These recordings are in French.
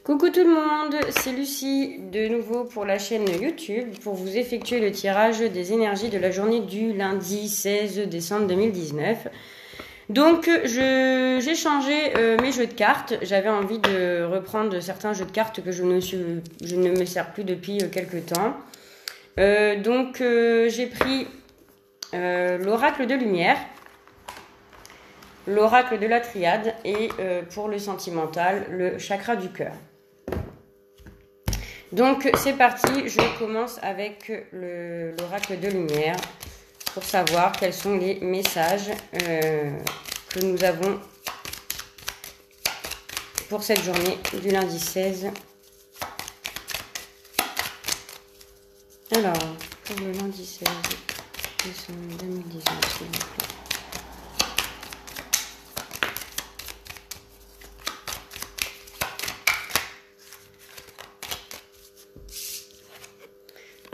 Coucou tout le monde, c'est Lucie de nouveau pour la chaîne YouTube pour vous effectuer le tirage des énergies de la journée du lundi 16 décembre 2019. Donc j'ai changé mes jeux de cartes, j'avais envie de reprendre certains jeux de cartes que je ne me sers plus depuis quelques temps. J'ai pris l'oracle de lumière, l'oracle de la triade et pour le sentimental, le chakra du cœur. Donc c'est parti, je commence avec l'oracle de lumière pour savoir quels sont les messages que nous avons pour cette journée du lundi 16. Alors, pour le lundi 16 décembre 2019, s'il vous plaît.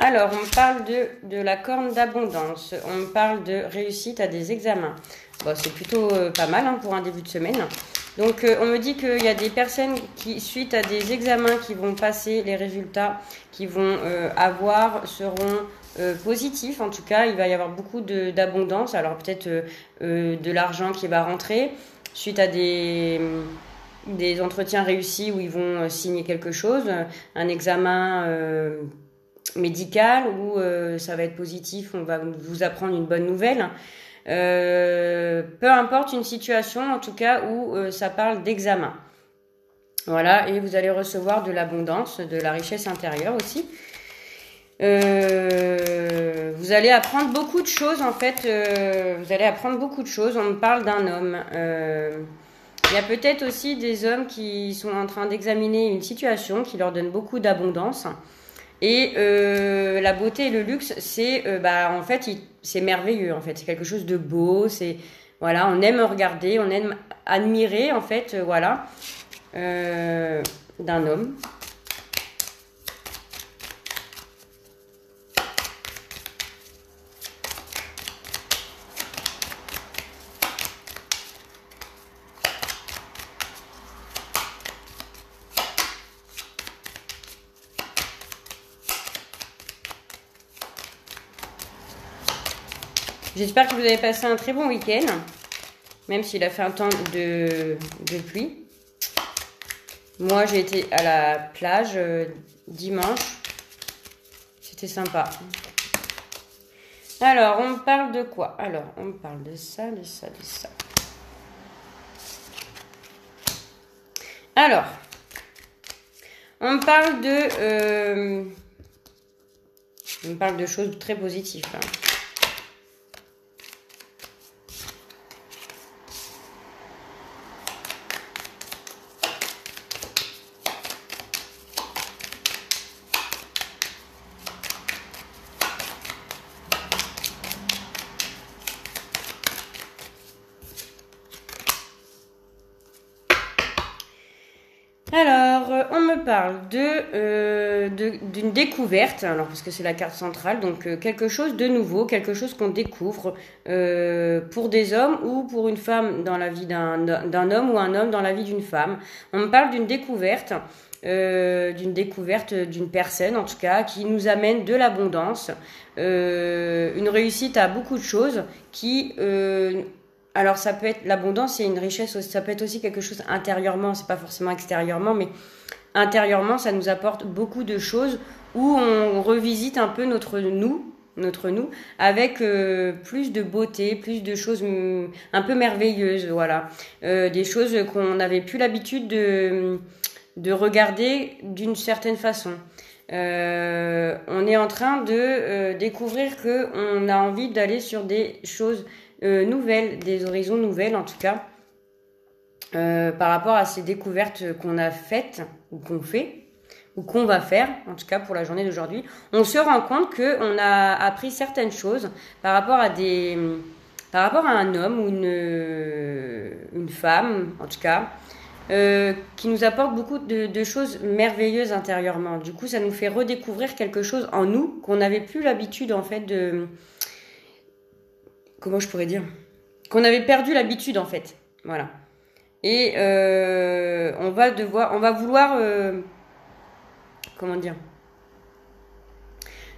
Alors, on parle de la corne d'abondance, on parle de réussite à des examens. Bon, c'est plutôt pas mal pour un début de semaine. Donc, on me dit qu'il y a des personnes qui, suite à des examens qui vont passer, les résultats qu'ils vont avoir seront positifs. En tout cas, il va y avoir beaucoup d'abondance. Alors, peut-être de l'argent qui va rentrer suite à des entretiens réussis où ils vont signer quelque chose, un examen médical où ça va être positif, on va vous apprendre une bonne nouvelle. Peu importe une situation, en tout cas où ça parle d'examen. Voilà, et vous allez recevoir de l'abondance, de la richesse intérieure aussi. Vous allez apprendre beaucoup de choses en fait. Vous allez apprendre beaucoup de choses. On me parle d'un homme. Il y a peut-être aussi des hommes qui sont en train d'examiner une situation qui leur donne beaucoup d'abondance. Et la beauté et le luxe, c'est en fait, c'est merveilleux. En fait, c'est quelque chose de beau. C'est voilà, on aime regarder, on aime admirer en fait, voilà, d'un homme. J'espère que vous avez passé un très bon week-end, même s'il a fait un temps de pluie. Moi, j'ai été à la plage dimanche. C'était sympa. Alors, on parle de quoi? Alors, on parle de ça, de ça, de ça. Alors, on parle de choses très positives. Alors, on me parle d'une découverte, alors parce que c'est la carte centrale, donc quelque chose de nouveau, quelque chose qu'on découvre pour des hommes ou pour une femme dans la vie d'un homme ou un homme dans la vie d'une femme. On me parle d'une découverte d'une personne en tout cas qui nous amène de l'abondance, une réussite à beaucoup de choses qui alors ça peut être l'abondance, c'est une richesse, ça peut être aussi quelque chose intérieurement, c'est pas forcément extérieurement, mais intérieurement ça nous apporte beaucoup de choses où on revisite un peu notre nous avec plus de beauté, plus de choses un peu merveilleuses, voilà, des choses qu'on n'avait plus l'habitude de regarder d'une certaine façon. On est en train de découvrir qu'on a envie d'aller sur des choses nouvelles, des horizons nouvelles en tout cas, par rapport à ces découvertes qu'on a faites ou qu'on fait ou qu'on va faire, en tout cas pour la journée d'aujourd'hui. On se rend compte qu'on a appris certaines choses par rapport à un homme ou une femme en tout cas, qui nous apporte beaucoup de choses merveilleuses intérieurement. Du coup, ça nous fait redécouvrir quelque chose en nous qu'on n'avait plus l'habitude en fait de... Comment je pourrais dire? Qu'on avait perdu l'habitude en fait. Voilà. Et on va vouloir, comment dire,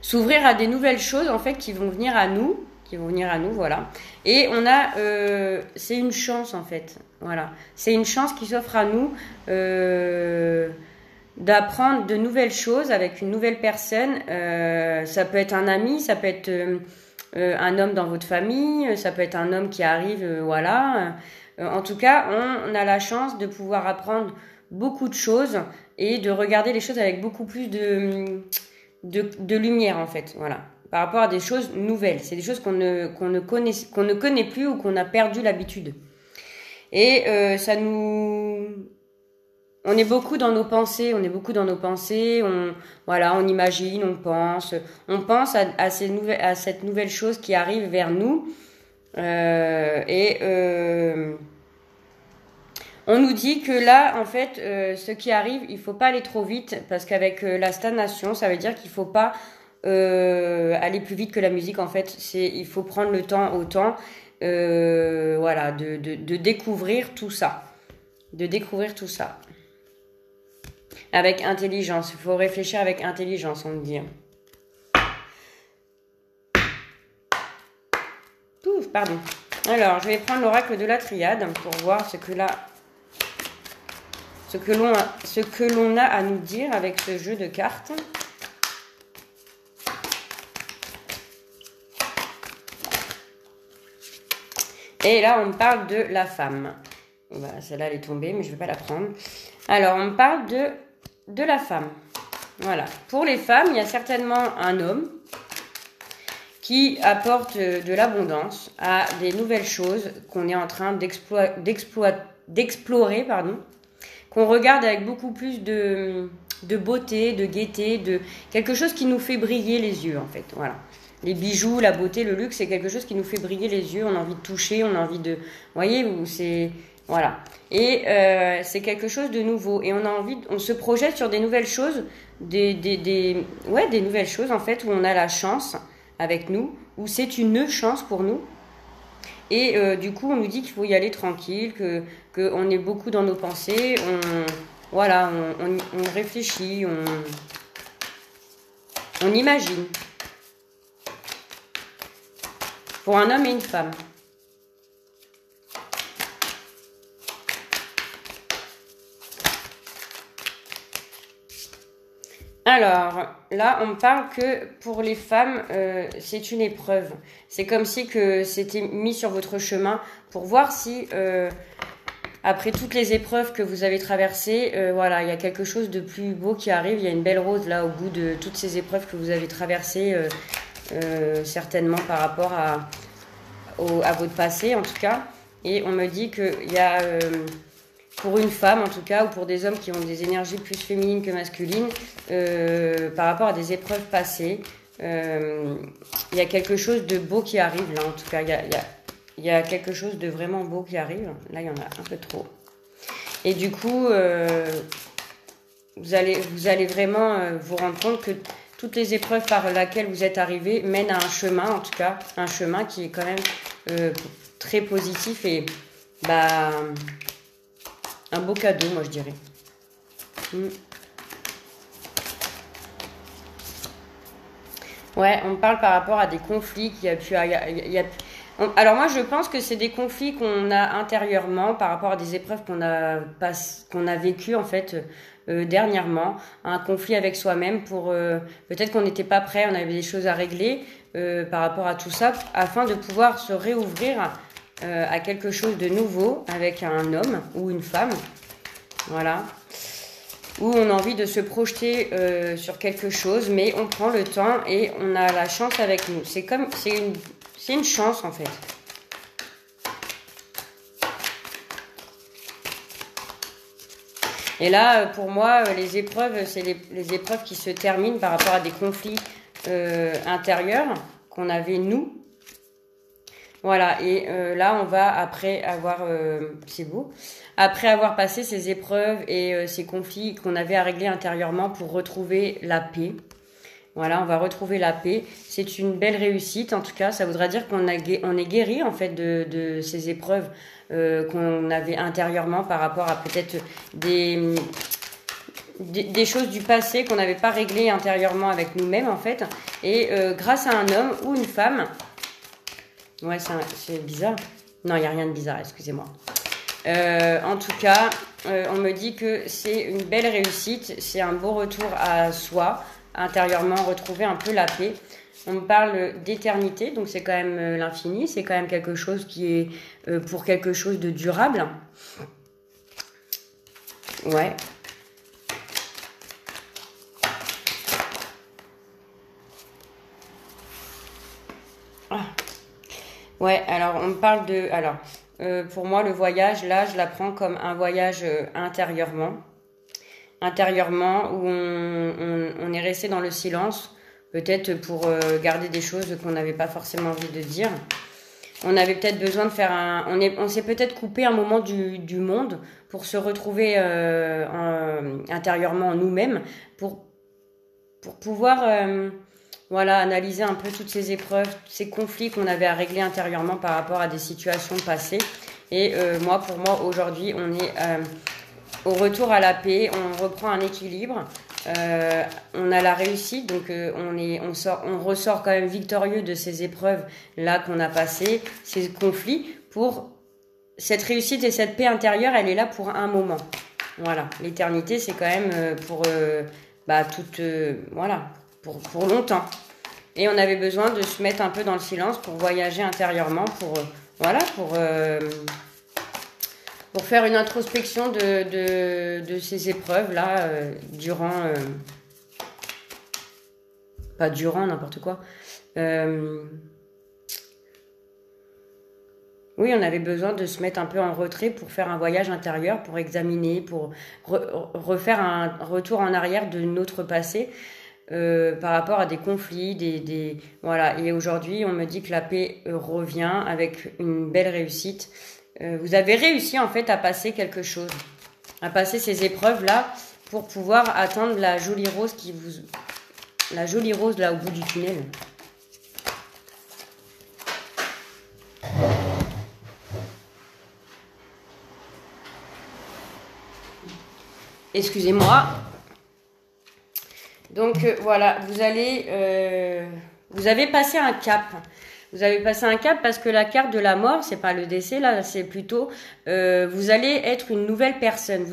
s'ouvrir à des nouvelles choses en fait qui vont venir à nous, voilà. Et c'est une chance en fait, voilà. C'est une chance qui s'offre à nous d'apprendre de nouvelles choses avec une nouvelle personne. Ça peut être un ami, ça peut être un homme dans votre famille, ça peut être un homme qui arrive, voilà. En tout cas, on a la chance de pouvoir apprendre beaucoup de choses et de regarder les choses avec beaucoup plus de lumière en fait, voilà. Par rapport à des choses nouvelles, c'est des choses qu'on ne connaît plus ou qu'on a perdu l'habitude. Et on est beaucoup dans nos pensées, voilà, on imagine, on pense à cette nouvelle chose qui arrive vers nous. On nous dit que là, en fait, ce qui arrive, il faut pas aller trop vite parce qu'avec la stagnation, ça veut dire qu'il faut pas aller plus vite que la musique. En fait, il faut prendre le temps au temps, voilà, de découvrir tout ça, avec intelligence. Il faut réfléchir avec intelligence, on me dit. Ouf, pardon. Alors, je vais prendre l'oracle de la triade pour voir ce que l'on a à nous dire avec ce jeu de cartes. Et là, on parle de la femme. Bah, celle-là, elle est tombée, mais je ne vais pas la prendre. Alors, on parle de la femme. Voilà. Pour les femmes, il y a certainement un homme qui apporte de l'abondance à des nouvelles choses qu'on est en train d'explorer, qu'on regarde avec beaucoup plus de beauté, de gaieté, de quelque chose qui nous fait briller les yeux, en fait. Voilà. Les bijoux, la beauté, le luxe, c'est quelque chose qui nous fait briller les yeux. On a envie de toucher, on a envie de... Vous voyez, c'est... Voilà. Et c'est quelque chose de nouveau. Et on se projette sur des nouvelles choses, des nouvelles choses, en fait, où on a la chance avec nous, où c'est une chance pour nous. Et du coup, on nous dit qu'il faut y aller tranquille, qu'on est beaucoup dans nos pensées, on réfléchit, on imagine. Pour un homme et une femme. Alors, là, on parle que pour les femmes, c'est une épreuve. C'est comme si que c'était mis sur votre chemin pour voir si, après toutes les épreuves que vous avez traversées, voilà, il y a quelque chose de plus beau qui arrive. Il y a une belle rose là au bout de toutes ces épreuves que vous avez traversées, certainement par rapport à votre passé, en tout cas. Et on me dit qu'il y a... pour une femme en tout cas, ou pour des hommes qui ont des énergies plus féminines que masculines, par rapport à des épreuves passées, il y a quelque chose de beau qui arrive là, en tout cas, il y a quelque chose de vraiment beau qui arrive. Là, il y en a un peu trop. Et du coup, vous allez vraiment vous rendre compte que toutes les épreuves par lesquelles vous êtes arrivé mènent à un chemin, en tout cas, un chemin qui est quand même très positif et un beau cadeau, moi je dirais. Ouais, on parle par rapport à des conflits qu'il y a pu... Alors moi je pense que c'est des conflits qu'on a intérieurement par rapport à des épreuves qu'on a vécues en fait dernièrement. Un conflit avec soi-même pour... peut-être qu'on n'était pas prêt, on avait des choses à régler par rapport à tout ça afin de pouvoir se réouvrir à quelque chose de nouveau avec un homme ou une femme, voilà, où on a envie de se projeter sur quelque chose, mais on prend le temps et on a la chance avec nous. C'est une chance en fait. Et là, pour moi, les épreuves, c'est les épreuves qui se terminent par rapport à des conflits intérieurs qu'on avait nous. Voilà, et là, on va, après avoir... c'est beau. Après avoir passé ces épreuves et ces conflits qu'on avait à régler intérieurement pour retrouver la paix, Voilà, on va retrouver la paix. C'est une belle réussite. En tout cas, ça voudra dire qu'on est guéri en fait de ces épreuves qu'on avait intérieurement par rapport à peut-être des choses du passé qu'on n'avait pas réglées intérieurement avec nous-mêmes en fait. Et grâce à un homme ou une femme, ouais, c'est bizarre. Non, il n'y a rien de bizarre, excusez-moi. En tout cas, on me dit que c'est une belle réussite, c'est un beau retour à soi, intérieurement, retrouver un peu la paix. On me parle d'éternité, donc c'est quand même l'infini, c'est quand même quelque chose qui est pour quelque chose de durable. Ouais. Ah. Ouais, alors on me parle de... Alors, pour moi, le voyage, là, je la prends comme un voyage intérieurement. Intérieurement, où on est resté dans le silence, peut-être pour garder des choses qu'on n'avait pas forcément envie de dire. On avait peut-être besoin de faire on s'est peut-être coupé un moment du monde pour se retrouver intérieurement en nous-mêmes, pour pouvoir voilà, analyser un peu toutes ces épreuves, ces conflits qu'on avait à régler intérieurement par rapport à des situations passées. Et pour moi, aujourd'hui, on est au retour à la paix, on reprend un équilibre, on a la réussite, donc on ressort quand même victorieux de ces épreuves là qu'on a passées, ces conflits. Pour cette réussite et cette paix intérieure, elle est là pour un moment. Voilà, l'éternité, c'est quand même pour pour longtemps. Et on avait besoin de se mettre un peu dans le silence pour voyager intérieurement, pour faire une introspection de ces épreuves-là, pas durant, n'importe quoi. Oui, on avait besoin de se mettre un peu en retrait pour faire un voyage intérieur, pour examiner, pour refaire un retour en arrière de notre passé par rapport à des conflits, voilà. Et aujourd'hui, on me dit que la paix revient avec une belle réussite. Vous avez réussi en fait à passer quelque chose, à passer ces épreuves-là pour pouvoir atteindre la jolie rose là au bout du tunnel. Excusez-moi. Donc voilà, vous avez passé un cap. Vous avez passé un cap parce que la carte de la mort, c'est pas le décès là, c'est plutôt vous allez être une nouvelle personne.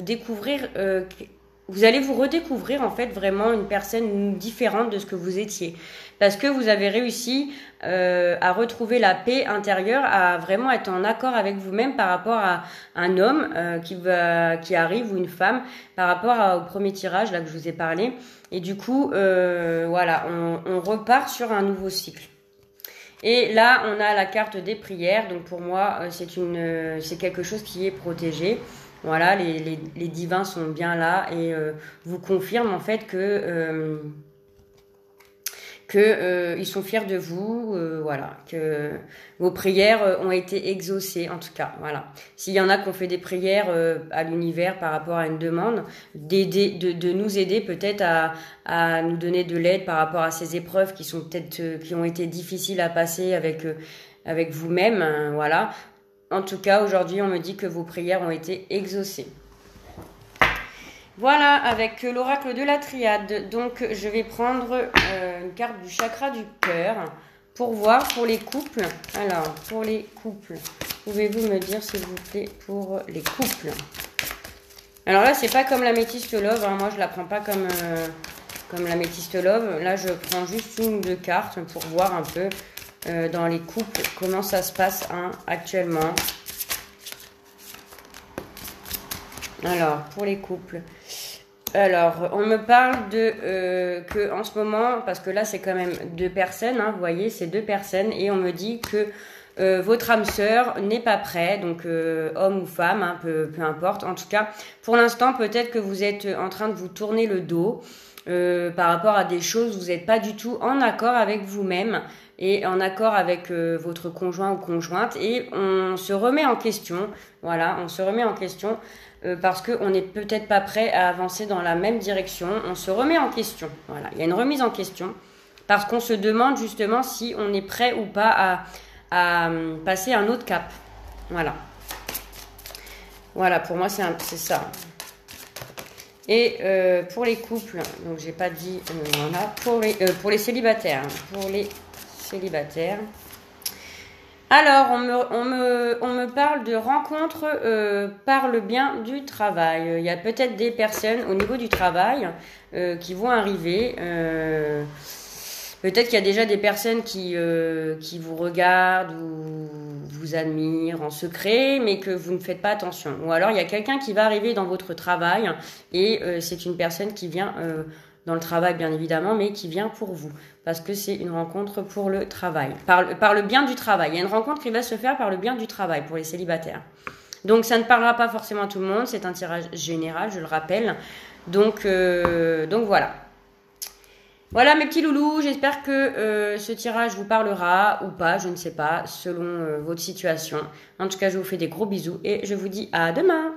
Vous allez vous redécouvrir en fait vraiment une personne différente de ce que vous étiez. Parce que vous avez réussi à retrouver la paix intérieure, à vraiment être en accord avec vous-même par rapport à un homme qui arrive ou une femme, par rapport au premier tirage là que je vous ai parlé. Et du coup, voilà, on repart sur un nouveau cycle. Et là, on a la carte des prières. Donc pour moi, c'est quelque chose qui est protégé. Voilà, les divins sont bien là et vous confirment en fait que ils sont fiers de vous, voilà, que vos prières ont été exaucées en tout cas, voilà. S'il y en a qui ont fait des prières à l'univers par rapport à une demande, de nous aider peut-être à nous donner de l'aide par rapport à ces épreuves qui ont été difficiles à passer avec vous-même, hein, voilà. En tout cas, aujourd'hui, on me dit que vos prières ont été exaucées. Voilà, avec l'oracle de la triade. Donc, je vais prendre une carte du chakra du cœur pour voir pour les couples. Alors, pour les couples, pouvez-vous me dire, s'il vous plaît, pour les couples? Alors là, c'est pas comme l'améthyste love. Hein. Moi, je la prends pas comme l'améthyste love. Là, je prends juste une ou deux cartes pour voir un peu dans les couples comment ça se passe actuellement. Alors, pour les couples. Alors, on me parle que en ce moment, parce que là c'est quand même deux personnes, hein, vous voyez, c'est deux personnes, et on me dit que votre âme sœur n'est pas prêt, donc homme ou femme, hein, peu importe. En tout cas, pour l'instant, peut-être que vous êtes en train de vous tourner le dos par rapport à des choses, vous n'êtes pas du tout en accord avec vous-même et en accord avec votre conjoint ou conjointe, et on se remet en question, voilà, on se remet en question. Parce qu'on n'est peut-être pas prêt à avancer dans la même direction. On se remet en question. Voilà, il y a une remise en question. parce qu'on se demande justement si on est prêt ou pas à passer un autre cap. Voilà. Voilà, pour moi, c'est ça. Et pour les couples, donc j'ai pas dit, voilà, pour les célibataires. Pour les célibataires. Alors, on me parle de rencontres par le bien du travail. Il y a peut-être des personnes au niveau du travail qui vont arriver. Peut-être qu'il y a déjà des personnes qui vous regardent ou vous admirent en secret, mais que vous ne faites pas attention. Ou alors, il y a quelqu'un qui va arriver dans votre travail et c'est une personne qui vient dans le travail, bien évidemment, mais qui vient pour vous. Parce que c'est une rencontre pour le travail. Par le bien du travail. Il y a une rencontre qui va se faire par le bien du travail pour les célibataires. Donc, ça ne parlera pas forcément à tout le monde. C'est un tirage général, je le rappelle. Donc voilà. Voilà mes petits loulous, j'espère que ce tirage vous parlera ou pas, je ne sais pas, selon votre situation. En tout cas, je vous fais des gros bisous et je vous dis à demain.